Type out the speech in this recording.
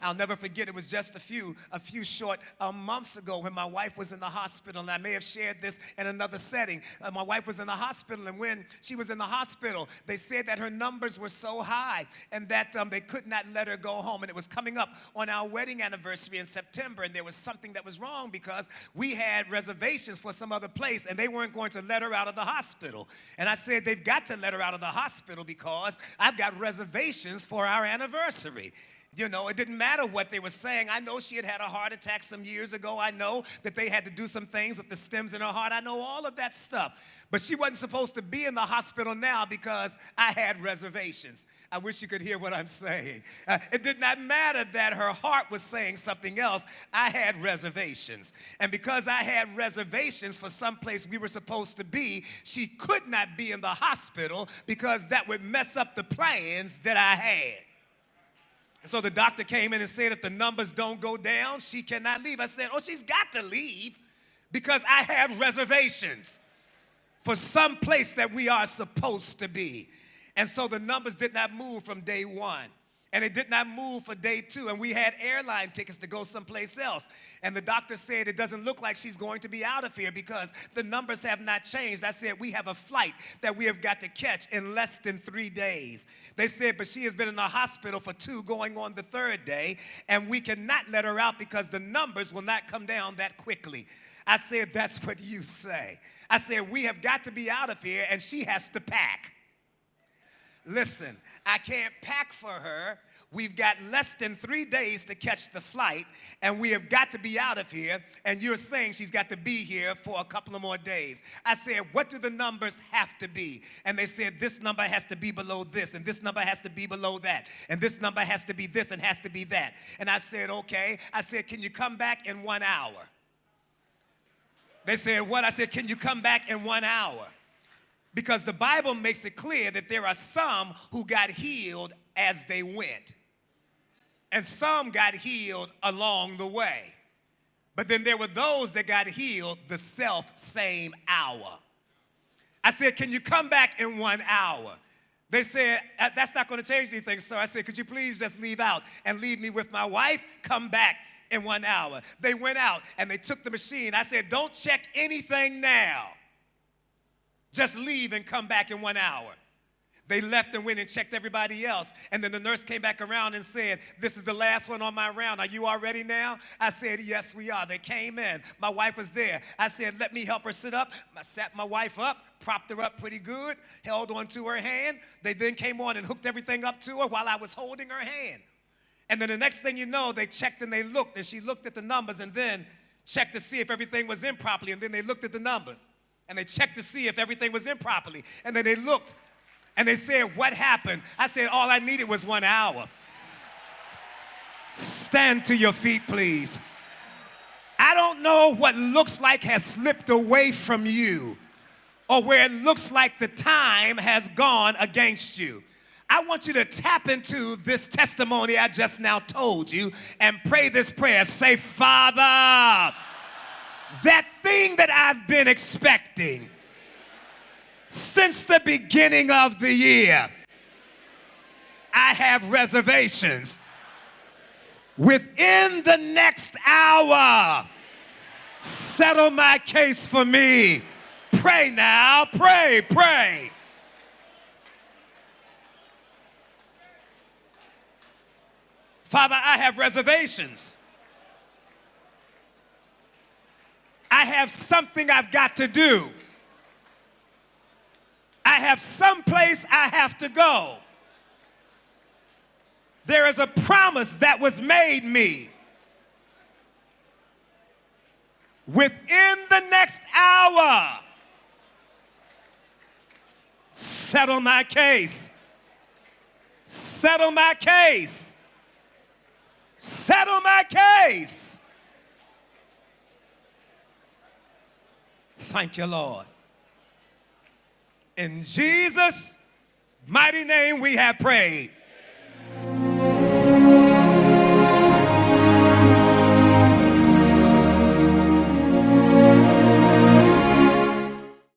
I'll never forget, it was just a few short months ago when my wife was in the hospital, and I may have shared this in another setting. My wife was in the hospital, and when she was in the hospital, they said that her numbers were so high and that they could not let her go home. And it was coming up on our wedding anniversary in September, and there was something that was wrong because we had reservations for some other place, and they weren't going to let her out of the hospital. And I said, they've got to let her out of the hospital because I've got reservations for our anniversary. You know, it didn't matter what they were saying. I know she had had a heart attack some years ago. I know that they had to do some things with the stems in her heart. I know all of that stuff. But she wasn't supposed to be in the hospital now because I had reservations. I wish you could hear what I'm saying. It did not matter that her heart was saying something else. I had reservations. And because I had reservations for some place we were supposed to be, she could not be in the hospital because that would mess up the plans that I had. And so the doctor came in and said, if the numbers don't go down, she cannot leave. I said, oh, she's got to leave because I have reservations for some place that we are supposed to be. And so the numbers did not move from day one. And it did not move for day two. And we had airline tickets to go someplace else. And the doctor said it doesn't look like she's going to be out of here because the numbers have not changed. I said, we have a flight that we have got to catch in less than 3 days. They said, but she has been in the hospital for 2 going on the 3rd day. And we cannot let her out because the numbers will not come down that quickly. I said, that's what you say. I said, we have got to be out of here and she has to pack. Listen, I can't pack for her. We've got less than 3 days to catch the flight, and we have got to be out of here, and you're saying she's got to be here for a couple of more days. I said, what do the numbers have to be? And they said, this number has to be below this, and this number has to be below that, and this number has to be this and has to be that. And I said, okay. I said, can you come back in 1 hour? They said, what? I said, can you come back in 1 hour? Because the Bible makes it clear that there are some who got healed as they went. And some got healed along the way. But then there were those that got healed the same hour. I said, can you come back in 1 hour? They said, that's not going to change anything, sir. I said, could you please just leave out and leave me with my wife? Come back in 1 hour. They went out and they took the machine. I said, don't check anything now. Just leave and come back in 1 hour. They left and went and checked everybody else. And then the nurse came back around and said, this is the last one on my round. Are you all ready now? I said, yes, we are. They came in. My wife was there. I said, let me help her sit up. I sat my wife up, propped her up pretty good, held on to her hand. They then came on and hooked everything up to her while I was holding her hand. And then the next thing you know, they checked and they looked, and she looked at the numbers and then checked to see if everything was in properly. And then they looked at the numbers. And they checked to see if everything was in properly. And then they looked, and they said, what happened? I said, all I needed was 1 hour. Stand to your feet, please. I don't know what looks like has slipped away from you or where it looks like the time has gone against you. I want you to tap into this testimony I just now told you and pray this prayer. Say, Father, that thing that I've been expecting since the beginning of the year, I have reservations. Within the next hour, settle my case for me. Pray now, pray, pray. Father, I have reservations. I have something I've got to do. I have someplace I have to go. There is a promise that was made me. Within the next hour, settle my case. Settle my case. Settle my case. Thank you, Lord. In Jesus' mighty name we have prayed.